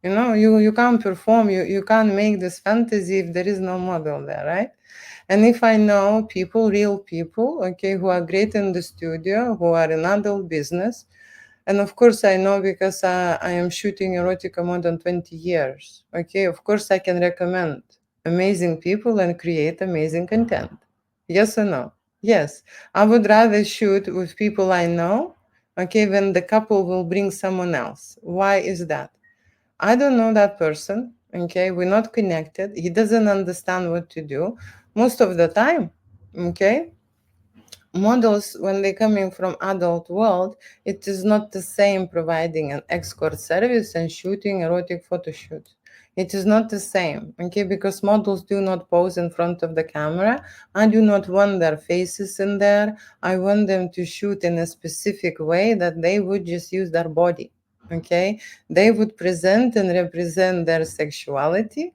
You know, you can't perform, you can't make this fantasy if there is no model there, right? And if I know people, real people, okay, who are great in the studio, who are in adult business, and of course I know because I am shooting erotica more than 20 years, okay, of course I can recommend amazing people and create amazing content. Yes or no? Yes. I would rather shoot with people I know, okay, when the couple will bring someone else. Why is that? I don't know that person. Okay, we're not connected. He doesn't understand what to do most of the time. Okay, models when they coming from adult world, it is not the same providing an escort service and shooting erotic photo shoot. It is not the same, okay, because models do not pose in front of the camera. I do not want their faces in there. I want them to shoot in a specific way that they would just use their body, okay. They would present and represent their sexuality.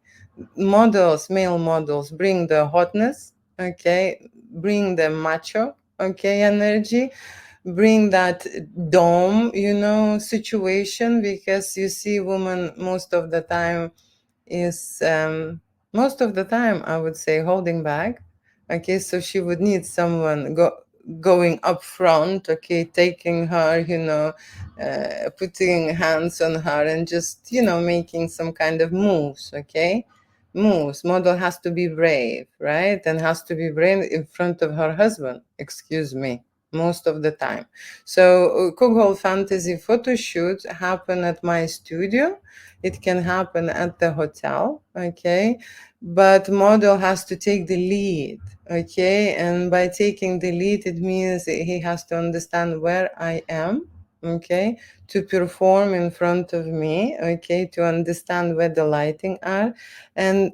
Models, male models, bring the hotness, okay, bring the macho, okay, energy, bring that dome, you know, situation, because you see women most of the time is most of the time I would say holding back, okay, so she would need someone going up front, okay, taking her, you know, putting hands on her and just, you know, making some kind of moves, okay, moves. Model has to be brave, right, and has to be brave in front of her husband, excuse me, most of the time. So Cuckold fantasy photo shoots happen at my studio. It can happen at the hotel, okay, but model has to take the lead, okay, and by taking the lead it means he has to understand where I am, okay, to perform in front of me, okay, to understand where the lighting are, and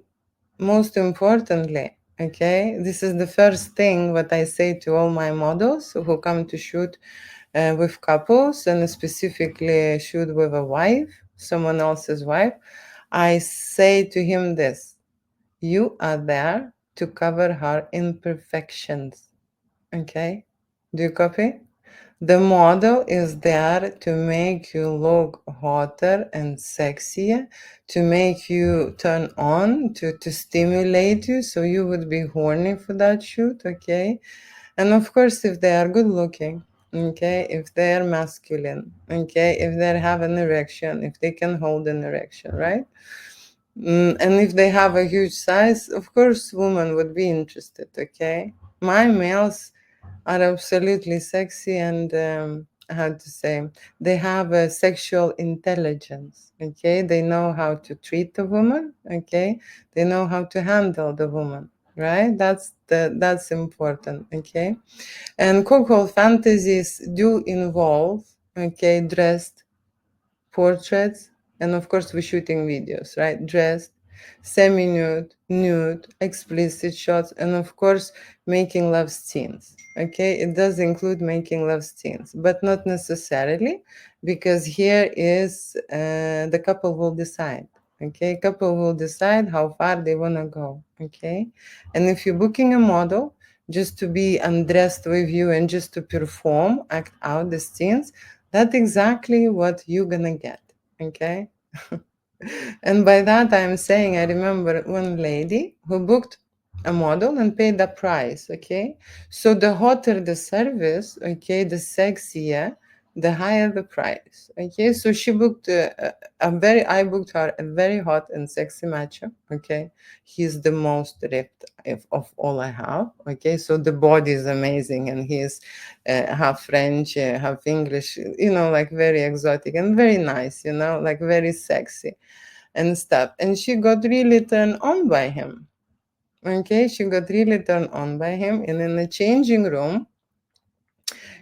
most importantly, okay, this is the first thing what I say to all my models who come to shoot with couples and specifically shoot with a wife, someone else's wife. I say to him this: you are there to cover her imperfections, okay? Do you copy? The model is there to make you look hotter and sexier, to make you turn on, to stimulate you, so you would be horny for that shoot, okay? And of course, if they are good looking, okay, if they are masculine, okay, if they have an erection, if they can hold an erection, right? And if they have a huge size, of course, women would be interested, okay? My males are absolutely sexy and how to say, they have a sexual intelligence, okay, they know how to treat the woman, okay, they know how to handle the woman, right? That's important, okay. And cuckold fantasies do involve, okay, dressed portraits, and of course we're shooting videos, right? Dressed, semi-nude, nude, explicit shots, and of course making love scenes, okay. It does include making love scenes, but not necessarily, because here is the couple will decide, okay. Couple will decide how far they want to go, okay. And if you're booking a model just to be undressed with you and just to perform, act out the scenes, that's exactly what you're gonna get, okay? And by that I'm saying, I remember one lady who booked a model and paid the price, okay? So the hotter the service, okay, the sexier, the higher the price, okay? So she booked I booked her a very hot and sexy macho, okay? He's the most ripped of all I have, okay? So the body is amazing, and he's half French, half English, you know, like very exotic and very nice, you know, like very sexy and stuff. And she got really turned on by him. Okay, she got really turned on by him. And in the changing room,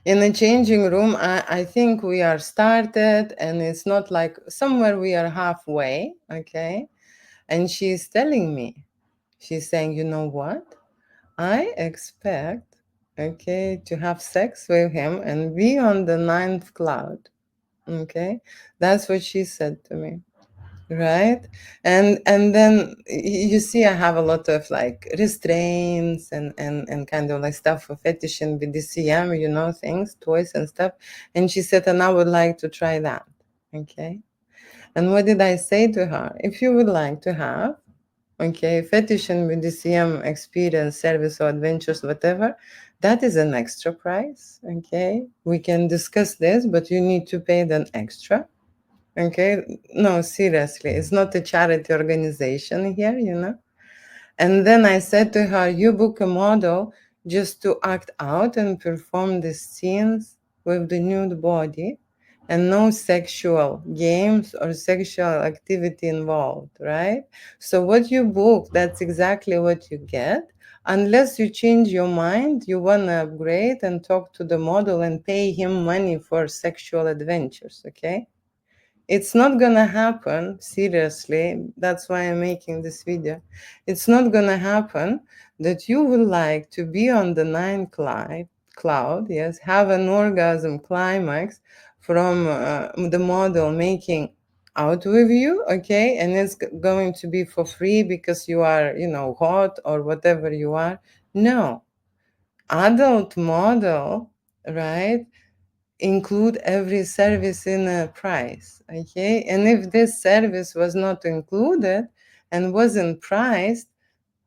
I think we are started, and it's not like somewhere we are halfway. Okay, and she's telling me, she's saying, you know what? I expect, okay, to have sex with him and be on the ninth cloud. Okay, that's what she said to me, right? And then you see, I have a lot of like restraints and kind of like stuff for fetish and BDCM, you know, things, toys and stuff. And she said, and I would like to try that. Okay. And what did I say to her? If you would like to have, okay, fetish and BDSM experience, service or adventures, whatever, that is an extra price, okay? We can discuss this, but you need to pay an extra, okay? No, seriously, it's not a charity organization here, you know? And then I said to her, you book a model just to act out and perform the scenes with the nude body and no sexual games or sexual activity involved, right? So what you book, that's exactly what you get. Unless you change your mind, you want to upgrade and talk to the model and pay him money for sexual adventures, okay? It's not gonna happen, seriously. That's why I'm making this video. It's not gonna happen that you would like to be on the ninth cloud, yes, have an orgasm climax from the model making out with you, okay, and it's going to be for free because you are, you know, hot or whatever you are. No, adult model, right? Include every service in a price, okay? And if this service was not included and wasn't priced,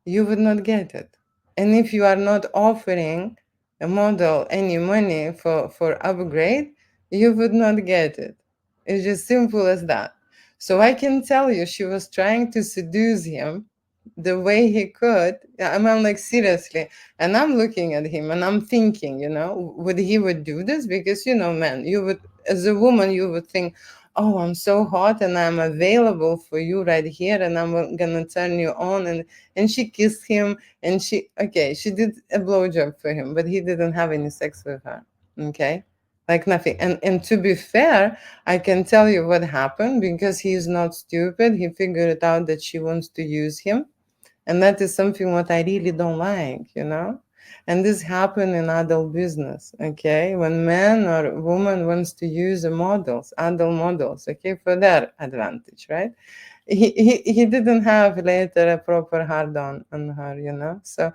you would not get it. And if you are not offering a model any money for upgrade, you would not get it. It's just simple as that. So I can tell you she was trying to seduce him the way he could. I'm like, seriously. And I'm looking at him and I'm thinking, you know, would he would do this? Because, you know, man, you would, as a woman, you would think, oh, I'm so hot and I'm available for you right here and I'm gonna turn you on. And she kissed him and she did a blowjob for him, but he didn't have any sex with her. Okay. Like nothing. And to be fair, I can tell you what happened because he's not stupid. He figured out that she wants to use him. And that is something what I really don't like, you know? And this happen in adult business, okay? When man or woman wants to use the models, adult models, okay, for their advantage, right? He didn't have later a proper hard on her, you know? So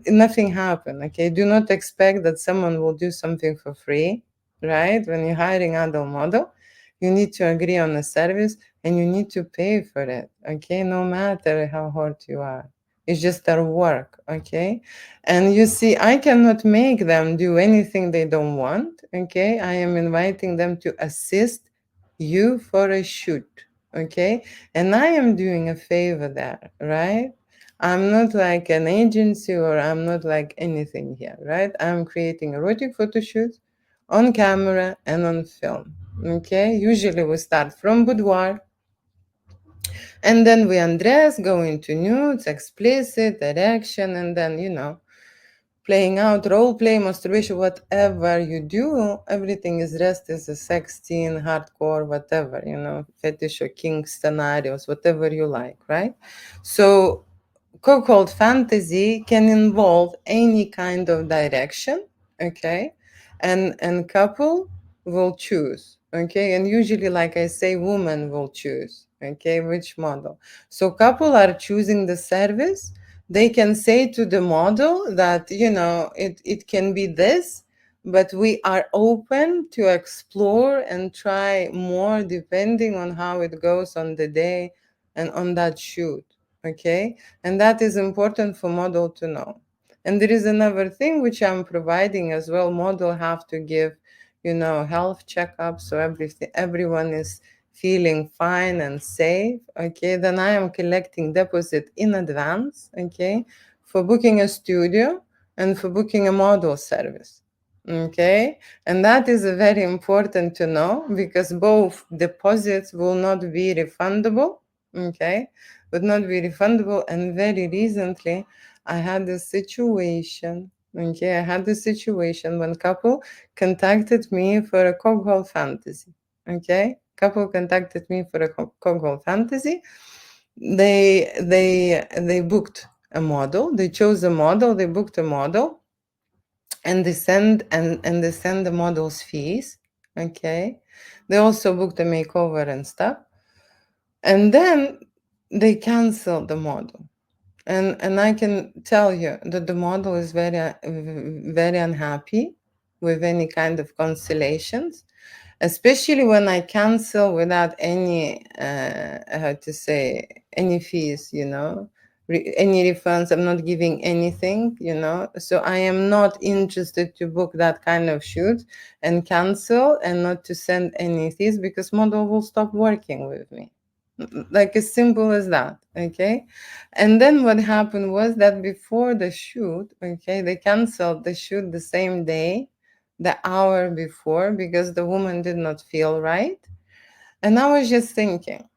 nothing happened, okay? Do not expect that someone will do something for free, right? When you're hiring adult model, you need to agree on a service and you need to pay for it, okay? No matter how hard you are. It's just their work, okay? And you see, I cannot make them do anything they don't want, okay? I am inviting them to assist you for a shoot, okay? And I am doing a favor there, right? I'm not like an agency or I'm not like anything here, right? I'm creating erotic photo shoots on camera and on film, okay? Usually we start from boudoir and then we undress, go into nudes, explicit, erection, and then, you know, playing out, role play, masturbation, whatever you do, everything is dressed as a sex scene, hardcore, whatever, you know, fetish or kink scenarios, whatever you like, right? So Cuckold fantasy can involve any kind of direction, okay? And couple will choose, okay? And usually, like I say, woman will choose, okay, which model. So couple are choosing the service. They can say to the model that, you know, it can be this, but we are open to explore and try more depending on how it goes on the day and on that shoot, okay? And that is important for model to know. And there is another thing which I'm providing as well. Model have to give, you know, health checkups so everyone is feeling fine and safe, okay? Then I am collecting deposit in advance, okay, for booking a studio and for booking a model service, okay? And that is very important to know because both deposits will not be refundable, okay? Would not be refundable. And very recently, I had this situation. Okay, I had this situation when couple contacted me for a cuckold fantasy. Okay, couple contacted me for a cuckold fantasy. They booked a model. They chose a model. They booked a model, and they send the model's fees. Okay, they also booked a makeover and stuff. And then they canceled the model. And I can tell you that the model is very unhappy with any kind of constellations. especially when I cancel without any, how to say, any fees, any refunds. I'm not giving anything, So I am not interested to book that kind of shoot and cancel and not to send any fees, because model will stop working with me. Like as simple as that, okay? And then what happened was that before the shoot, okay, they canceled the shoot the same day, the hour before, because the woman did not feel right. And I was just thinking,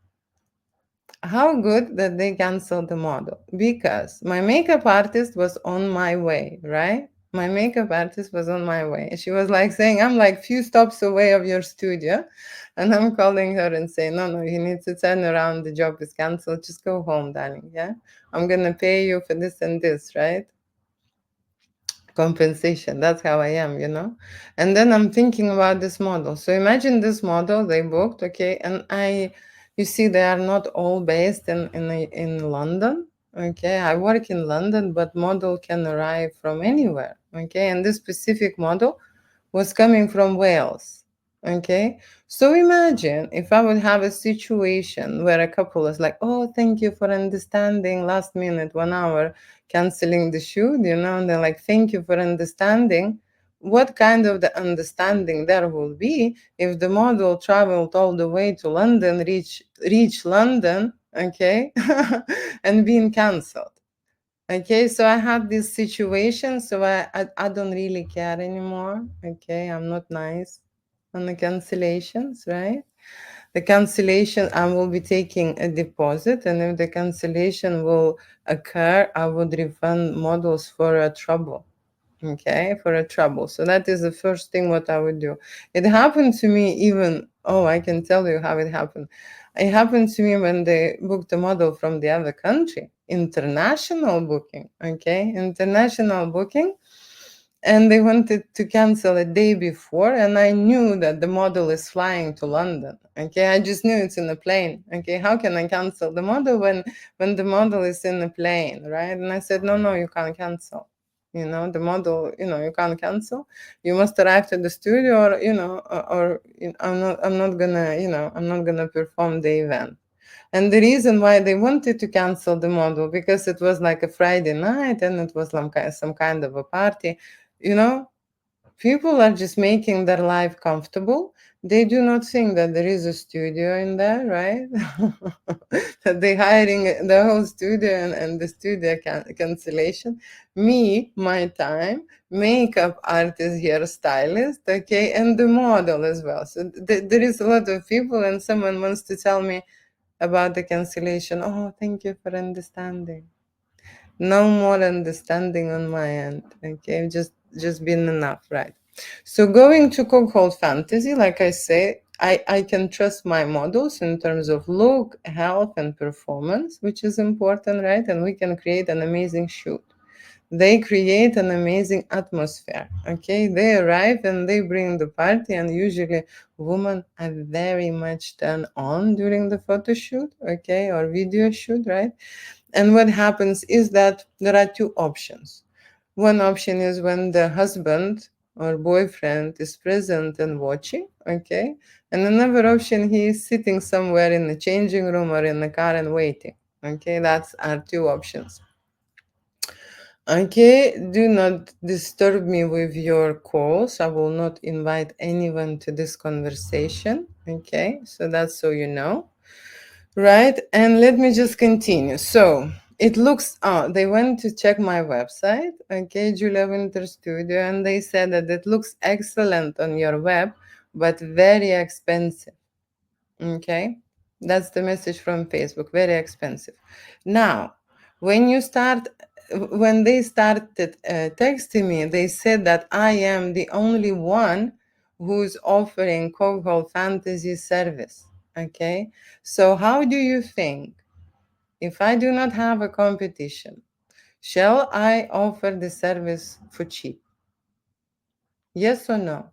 how good that they canceled the model, because my makeup artist was on my way, right? My makeup artist was on my way. She was like saying, I'm like few stops away of your studio. And I'm calling her and saying, no, no, you need to turn around. The job is canceled. Just go home, darling. Yeah. I'm going to pay you for this and this, right? Compensation. That's how I am. And then I'm thinking about this model. So imagine this model they booked, okay, and you see, they are not all based in London, okay. I work in London, but model can arrive from anywhere, okay. And this specific model was coming from Wales, okay. So imagine if I would have a situation where a couple is like, oh, thank you for understanding, last minute, 1 hour, canceling the shoot, and they're like, thank you for understanding. What kind of the understanding there will be if the model traveled all the way to London, reach London, okay, and being canceled? Okay, so I had this situation, so I don't really care anymore. Okay, I'm not nice on the cancellations, right? The cancellation, I will be taking a deposit, and if the cancellation will occur, I would refund models for a trouble. Okay, for a trouble. So that is the first thing what I would do. It happened to me even, oh, I can tell you how it happened. It happened to me when they booked a model from the other country, international booking, okay, international booking, and they wanted to cancel a day before, and I knew that the model is flying to London, okay. I just knew it's in a plane, okay. How can I cancel the model when the model is in a plane, right? And I said, no, no, you can't cancel, the model, you can't cancel. You must arrive to the studio, or I'm not gonna, I'm not gonna perform the event. And the reason why they wanted to cancel the model, because it was like a Friday night and it was some kind of a party. You know, People are just making their life comfortable. They do not think that there is a studio in there, right? That they hiring the whole studio and the studio cancellation. Me, my time, makeup artist, hairstylist, okay, and the model as well. So there is a lot of people, and someone wants to tell me about the cancellation. Oh, thank you for understanding. No more understanding on my end. Okay, just been enough, right? So going to Cuckold Fantasy, like I say, I can trust my models in terms of look, health, and performance, which is important, right? And we can create an amazing shoot. They create an amazing atmosphere. Okay, they arrive and they bring the party, and usually women are very much turned on during the photo shoot, okay, or video shoot, right? And what happens is that there are two options. One option is when the husband or boyfriend is present and watching, okay? And another option, he is sitting somewhere in the changing room or in the car and waiting, okay? That's our two options. Okay, do not disturb me with your calls. I will not invite anyone to this conversation, okay? So that's so you know. Right, and let me just continue. So it looks, they went to check my website, okay, Julia Winter Studio, and they said that it looks excellent on your web, but very expensive, okay? That's the message from Facebook, very expensive. Now, when you start, when they started texting me, they said that I am the only one who's offering Cuckold Fantasy service. Okay, so how do you think, if I do not have a competition, shall I offer the service for cheap? Yes or no?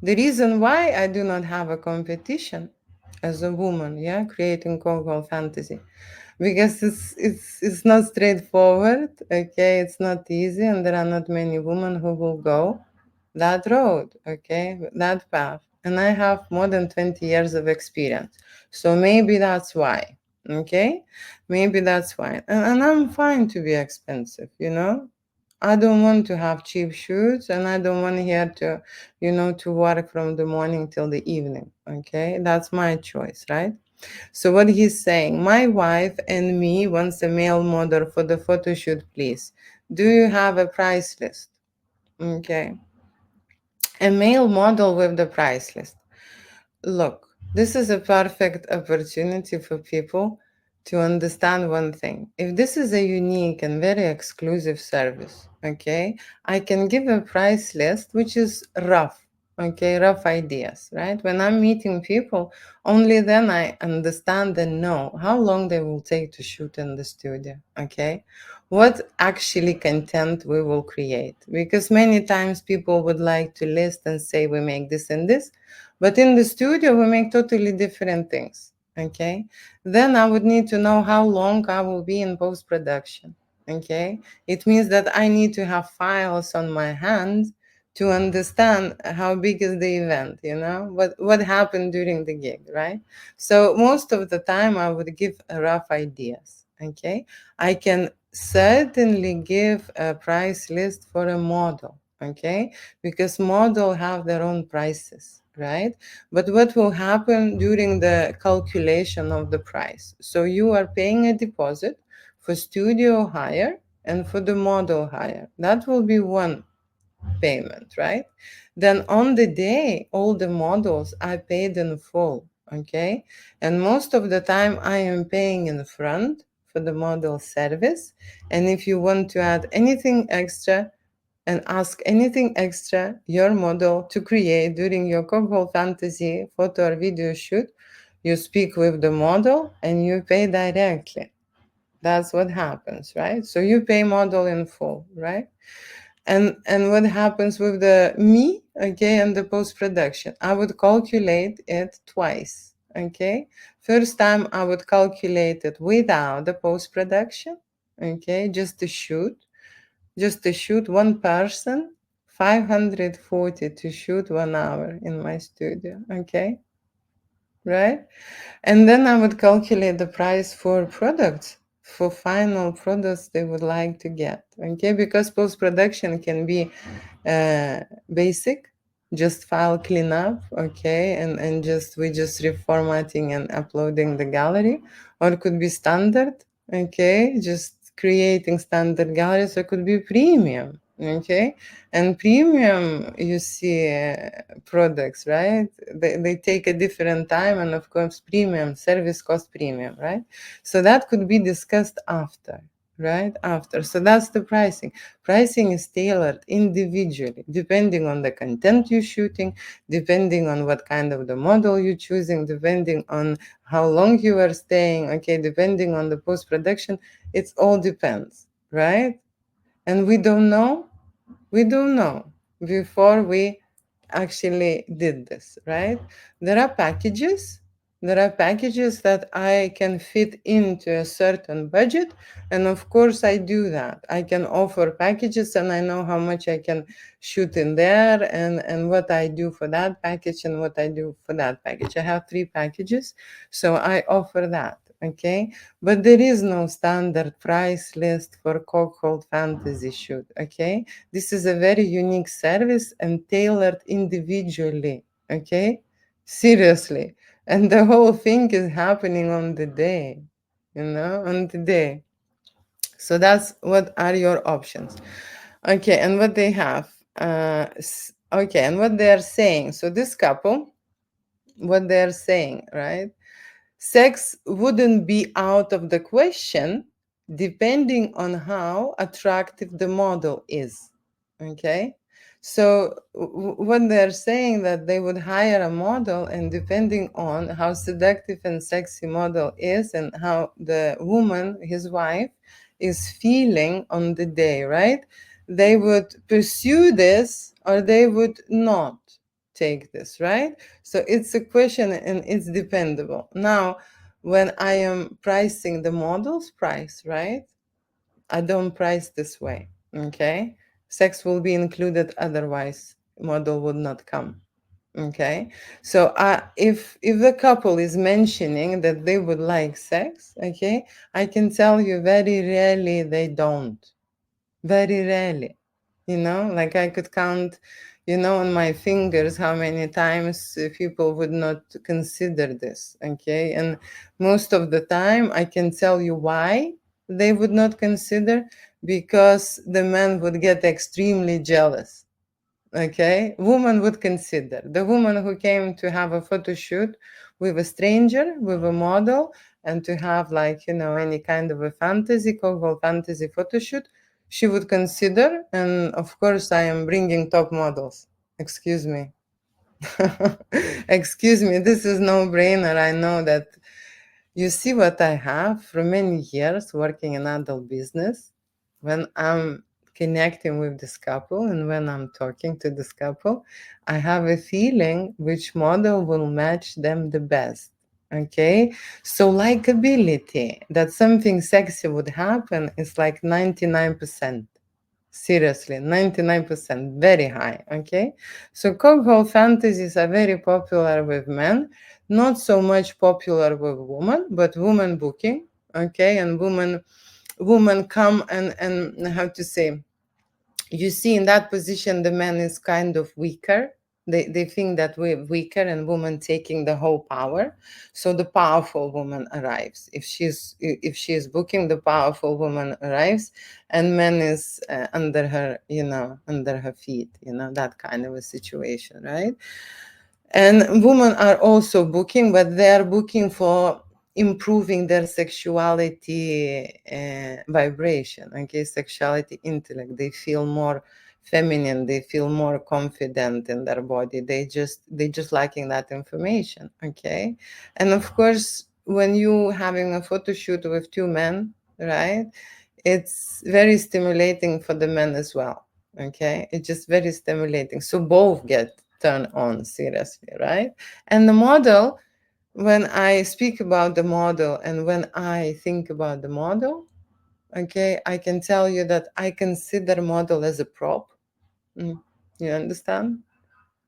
The reason why I do not have a competition as a woman, yeah, creating Cuckold Fantasy, because it's not straightforward, okay, it's not easy, and there are not many women who will go that road, okay, that path. and I have more than 20 years of experience. So maybe that's why. Okay? Maybe that's why. And I'm fine to be expensive, you know? I don't want to have cheap shoots, and I don't want here to, to work from the morning till the evening. Okay? That's my choice, right? So what he's saying, my wife and me wants a male model for the photo shoot, please. Do you have a price list? Okay. A male model with the price list. Look, this is a perfect opportunity for people to understand one thing. If this is a unique and very exclusive service, okay, I can give a price list which is rough, okay, rough ideas, right? When I'm meeting people, only then I understand and know how long they will take to shoot in the studio, okay? What actually content we will create. Because many times people would like to list and say we make this and this, but in the studio, we make totally different things. Okay. Then I would need to know how long I will be in post production. Okay. It means that I need to have files on my hand to understand how big is the event, what happened during the gig, right? So most of the time I would give rough ideas. Okay. I can certainly give a price list for a model. Okay, because model have their own prices, right? But what will happen during the calculation of the price? So you are paying a deposit for studio hire and for the model hire. That will be one payment, right? Then on the day, all the models are paid in full, okay? And most of the time I am paying in front for the model service. And if you want to add anything extra, and ask anything extra your model to create during your Cuckold fantasy photo or video shoot, you speak with the model and you pay directly. That's what happens, right? So you pay model in full, right? And what happens with the me, okay, and the post production? I would calculate it twice, okay? First time I would calculate it without the post production, okay, just to shoot one person, 540 to shoot 1 hour in my studio, okay? Right? And then I would calculate the price for products, for final products they would like to get, okay? Because post-production can be basic, just file cleanup, okay? And we just reformatting and uploading the gallery, or it could be standard, okay? Just creating standard galleries, or it could be premium, okay? And premium, you see products, right? They take a different time, and of course, premium service cost premium, right? So that could be discussed after, right? After. So that's the pricing. Pricing is tailored individually, depending on the content you're shooting, depending on what kind of the model you're choosing, depending on how long you are staying, okay, depending on the post production. It all depends, right? And we don't know before we actually did this, right? There are packages. There are packages that I can fit into a certain budget. And of course, I do that. I can offer packages and I know how much I can shoot in there and what I do for that package and what I do for that package. I have 3 packages, so I offer that. Okay, but there is no standard price list for Cuckold fantasy shoot. Okay, this is a very unique service and tailored individually. Okay, seriously, and the whole thing is happening on the day, on the day. So that's what are your options. Okay, and what they have. Okay, and what they are saying. So this couple, what they are saying, right? Sex wouldn't be out of the question depending on how attractive the model is. Okay? So when they're saying that they would hire a model, and depending on how seductive and sexy model is and how the woman, his wife, is feeling on the day, right? They would pursue this or they would not take this, right? So it's a question and it's dependable. Now, when I am pricing the model's price, right? I don't price this way, okay? Sex will be included, otherwise model would not come, Okay, so if the couple is mentioning that they would like sex, okay, I can tell you very rarely they don't. Very rarely. Like I could count, on my fingers how many times people would not consider this. Okay, and most of the time I can tell you why they would not consider, because the man would get extremely jealous. Okay, woman would consider. The woman who came to have a photo shoot with a stranger, with a model, and to have, like, any kind of a fantasy, Cuckold fantasy photo shoot, she would consider. And of course, I am bringing top models. Excuse me. Excuse me, this is no brainer. I know that. You see what I have for many years working in adult business. When I'm connecting with this couple and when I'm talking to this couple, I have a feeling which model will match them the best. Okay, so likability that something sexy would happen is like 99%. Seriously, 99%, very high. Okay, so cuckold fantasies are very popular with men, not so much popular with women, but women booking. Okay, and women come and how to say, you see, in that position the man is kind of weaker. They think that we're weaker and woman taking the whole power. So the powerful woman arrives. If she is booking, the powerful woman arrives, and man is under her, under her feet, that kind of a situation, right? And women are also booking, but they are booking for improving their sexuality vibration, okay, sexuality intellect. They feel more feminine, they feel more confident in their body. They just lacking that information, okay? And of course, when you having a photo shoot with two men, right, it's very stimulating for the men as well. Okay, it's just very stimulating, so both get turned on, seriously, right? And the model, when I speak about the model and when I think about the model, okay, I can tell you that I consider model as a prop. Mm, you understand?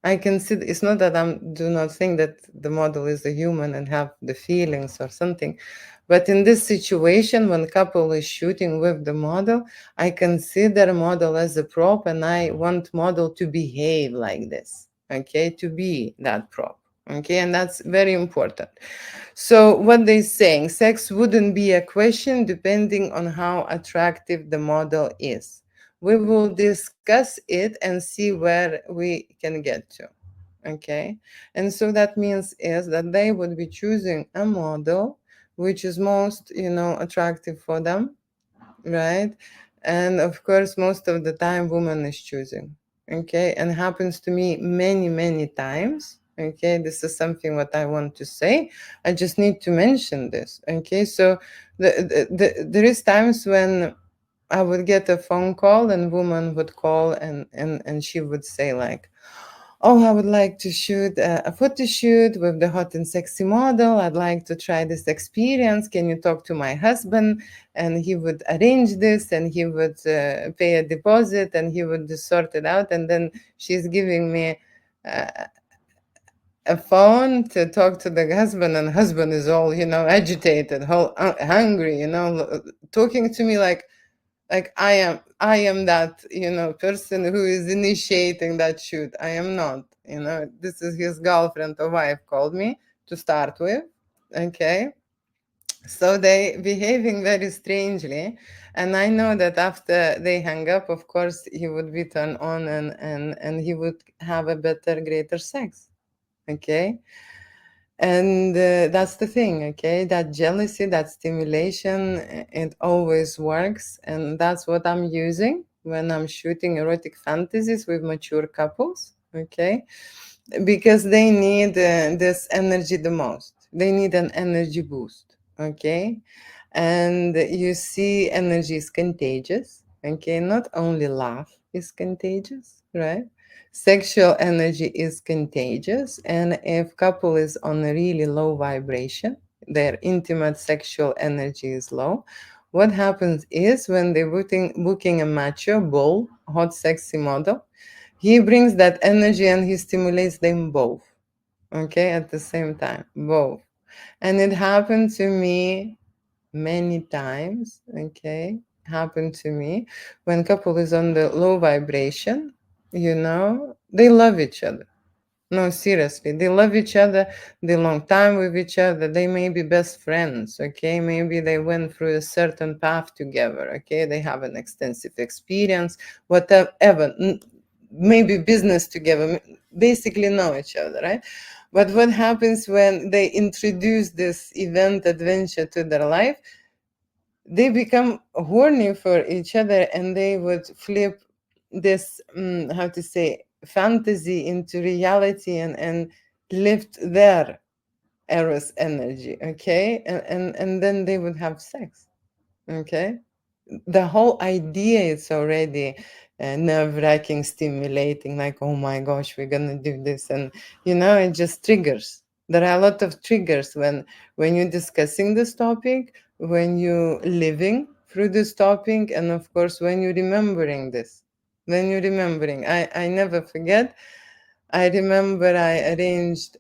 I consider, it's not that I do not think that the model is a human and have the feelings or something, but in this situation, when couple is shooting with the model, I consider model as a prop, and I want model to behave like this, okay, to be that prop, okay, and that's very important. So what they're saying, sex wouldn't be a question depending on how attractive the model is. We will discuss it and see where we can get to. Okay. And so that means is that they would be choosing a model which is most, attractive for them, right? And of course, most of the time, woman is choosing. Okay, and happens to me many, many times. Okay, this is something what I want to say. I just need to mention this. Okay, so there is times when I would get a phone call and woman would call and she would say like, oh, I would like to shoot a photo shoot with the hot and sexy model. I'd like to try this experience. Can you talk to my husband? And he would arrange this and he would pay a deposit and he would just sort it out. And then she's giving me uh, a phone to talk to the husband, and husband is all, agitated, whole, hungry, talking to me like I am that person who is initiating that shoot. I am not. This is his girlfriend or wife called me to start with. Okay, so they behaving very strangely, and I know that after they hang up, of course he would be turned on and he would have a better, greater sex. Okay, and that's the thing, okay? That jealousy, that stimulation, it always works. And that's what I'm using when I'm shooting erotic fantasies with mature couples, okay? Because they need this energy the most. They need an energy boost, okay? And you see, energy is contagious, okay? Not only love is contagious, right? Sexual energy is contagious, and if couple is on a really low vibration, their intimate sexual energy is low, what happens is when they're booking a mature, bold, hot, sexy model, He brings that energy and he stimulates them both, okay, at the same time, both. And it happened to me many times, okay, happened to me when couple is on the low vibration, they love each other. No, seriously, they love each other. They long time with each other. They may be best friends. Okay, maybe they went through a certain path together. Okay, they have an extensive experience, whatever. Maybe business together. Basically, know each other, right? But what happens when they introduce this event adventure to their life? They become horny for each other, and they would flip this how to say fantasy into reality, and lift their eros energy, okay, and then they would have sex, okay. The whole idea is already nerve-wracking, stimulating, like, oh my gosh, we're gonna do this, and it just triggers. There are a lot of triggers when you're discussing this topic, when you're living through this topic, and of course when you're remembering this. When you're remembering, I never forget. I remember I arranged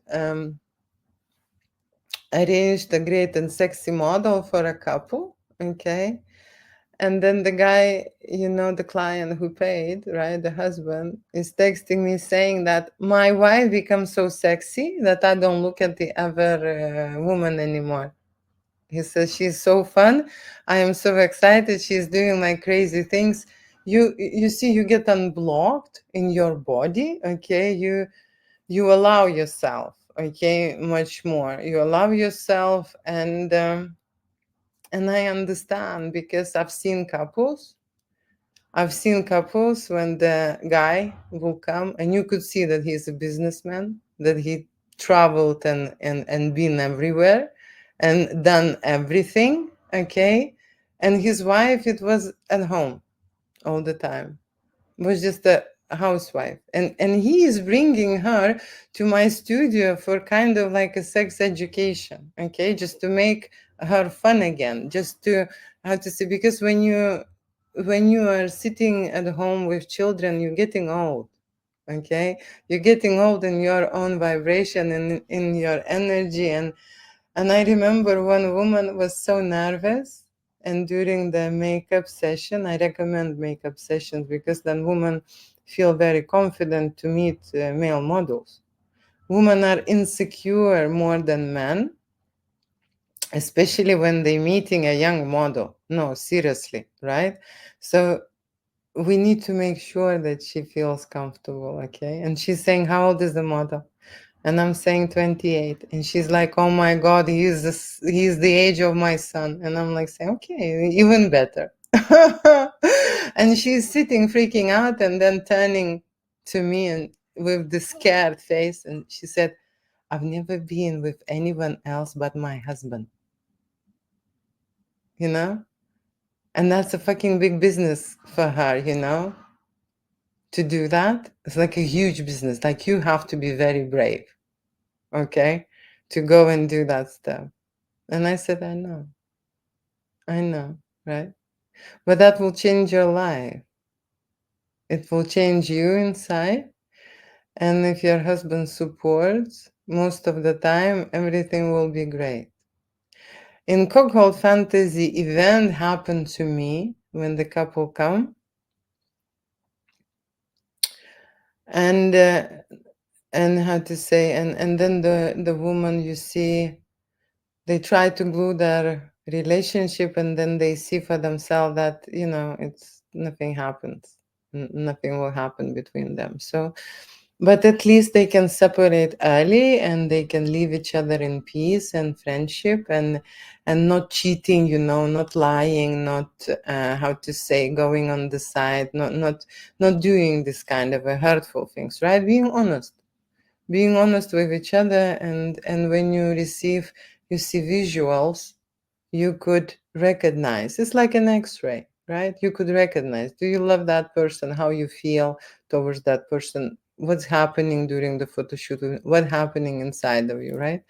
a great and sexy model for a couple, okay. And then the guy, the client who paid, right, the husband, is texting me saying that my wife becomes so sexy that I don't look at the other woman anymore. He says she's so fun. I am so excited. She's doing like crazy things. You see, you get unblocked in your body, okay? You allow yourself, okay, much more. You allow yourself, and I understand because I've seen couples when the guy will come and you could see that he's a businessman, that he traveled and been everywhere and done everything, okay? And his wife, it was at home all the time, was just a housewife. And he is bringing her to my studio for kind of like a sex education, okay? Just to make her fun again, just to, how to say, because when you are sitting at home with children, you're getting old, okay? You're getting old in your own vibration and in your energy. And I remember one woman was so nervous. And during the makeup session, I recommend makeup sessions because then women feel very confident to meet male models. Women are insecure more than men, especially when they're meeting a young model. No, seriously, right? So we need to make sure that she feels comfortable, okay? And she's saying, how old is the model? And I'm saying 28. And she's like, oh my God, he's the age of my son. And I'm like saying, okay, even better. And she's sitting freaking out and then turning to me and with the scared face. And she said, I've never been with anyone else but my husband, you know? And that's a fucking big business for her, to do that. It's like a huge business. Like you have to be very brave, okay, to go and do that stuff. And I said, I know, right? But that will change your life. It will change you inside. And if your husband supports, most of the time, everything will be great. In Cuckold Fantasy event happened to me when the couple come. And how to say, and then the woman, you see, they try to glue their relationship and then they see for themselves that it's nothing happens. Nothing will happen between them. So but at least they can separate early and they can leave each other in peace and friendship, and not cheating, not lying, not how to say, going on the side, not doing this kind of hurtful things, right? Being honest with each other, and when you see visuals, you could recognize. It's like an x-ray, right? You could recognize, do you love that person, how you feel towards that person, what's happening during the photo shoot, what's happening inside of you, right?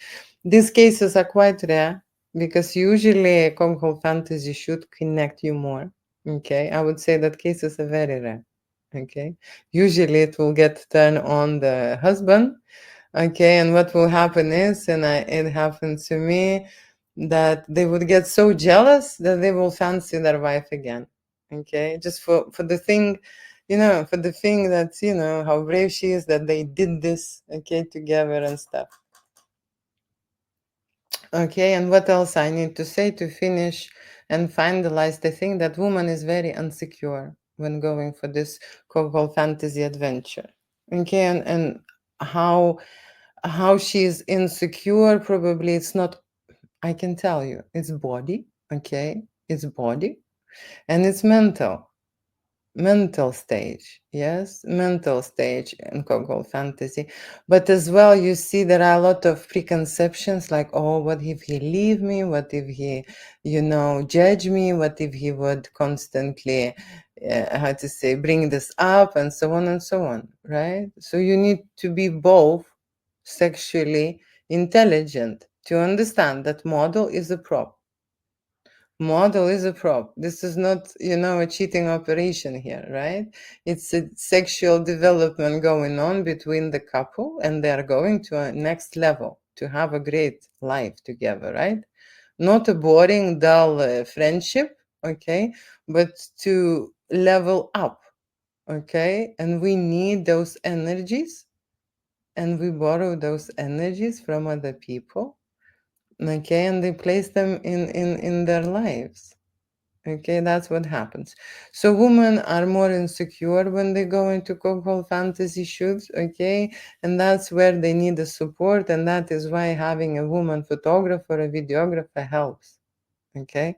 These cases are quite rare because usually a Cuckold fantasy should connect you more, okay? I would say that cases are very rare. Okay, usually it will get turned on the husband. Okay, and what will happen is, and it happened to me, that they would get so jealous that they will fancy their wife again. Okay, just for the thing, for the thing that, how brave she is that they did this, okay, together and stuff. Okay, and what else I need to say to finish and finalize the thing, that woman is very insecure when going for this Cuckold fantasy adventure. Okay, and how how she is insecure, probably it's not, I can tell you, it's body, okay? It's body, and it's mental stage, yes, mental stage in Cuckold fantasy. But as well, you see there are a lot of preconceptions, like, oh, what if he leave me, what if he, judge me, what if he would constantly, how to say, bring this up, and so on, right? So you need to be both sexually intelligent to understand that model is a prop. Model is a prop. This is not, a cheating operation here, right? It's a sexual development going on between the couple, and they are going to a next level to have a great life together, right? Not a boring, dull friendship, okay, but to level up, okay? And we need those energies, and we borrow those energies from other people, okay, and they place them in their lives. Okay, that's what happens. So women are more insecure when they go into Cuckold fantasy shoots, okay? And that's where they need the support, and that is why having a woman photographer, a videographer helps. Okay?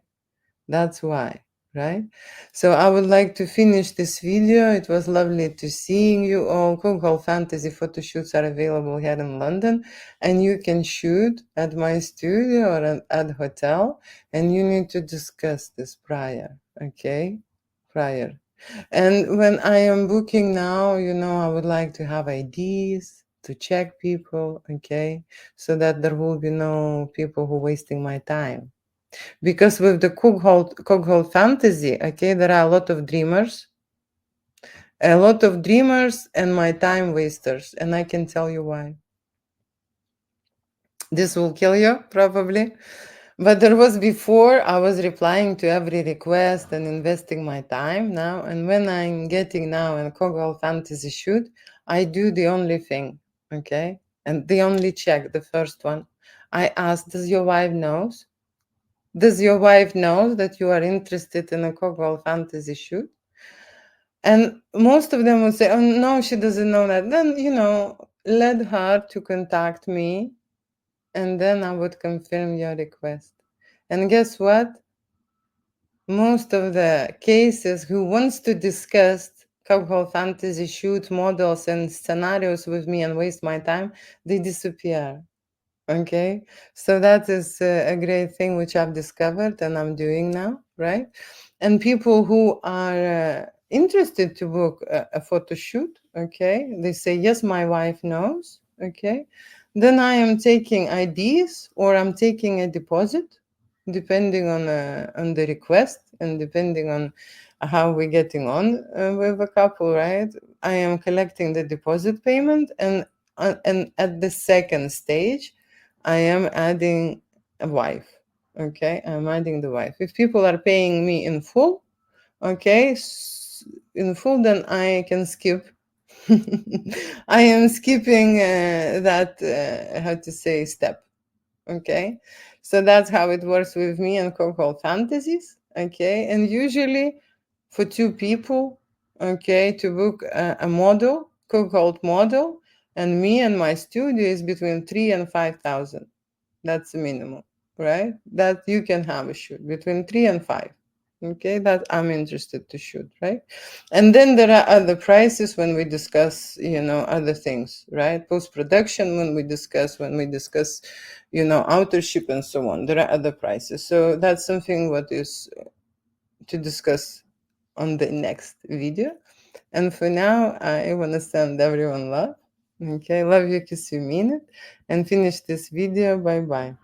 That's why, right? So I would like to finish this video. It was lovely to seeing you all. Cuckold fantasy photo shoots are available here in London, and you can shoot at my studio or at hotel, and you need to discuss this prior, okay? Prior. And when I am booking now, I would like to have IDs to check people, okay? So that there will be no people who wasting my time. Because with the Cuckold fantasy, okay, there are a lot of dreamers and my time wasters, and I can tell you why. This will kill you, probably. But there was before, I was replying to every request and investing my time now. And when I'm getting now a Cuckold fantasy shoot, I do the only thing, okay? And the only check, the first one. I ask, does your wife knows? Does your wife know that you are interested in a Cuckold fantasy shoot? And most of them would say, oh, no, she doesn't know that. Then, let her to contact me, and then I would confirm your request. And guess what? Most of the cases who wants to discuss Cuckold fantasy shoot models and scenarios with me and waste my time, they disappear. Okay, so that is a great thing which I've discovered and I'm doing now, right? And people who are interested to book a photo shoot, okay, they say, yes, my wife knows, okay, then I am taking IDs or I'm taking a deposit, depending on the request and depending on how we're getting on with a couple, right? I am collecting the deposit payment, and at the second stage, I am adding a wife. Okay, I'm adding the wife. If people are paying me in full, okay, in full, then I can skip. I am skipping that, how to say, step. Okay, so that's how it works with me and Cuckold fantasies. Okay, and usually for two people, okay, to book a model, Cuckold model, and me and my studio is between 3 and 5,000. That's the minimum, right? That you can have a shoot between 3 and 5. Okay, that I'm interested to shoot, right? And then there are other prices when we discuss, other things, right? Post production when we discuss, authorship and so on. There are other prices. So that's something what is to discuss on the next video. And for now, I want to send everyone love. Okay, love you, kiss you, mean it, and finish this video. Bye bye.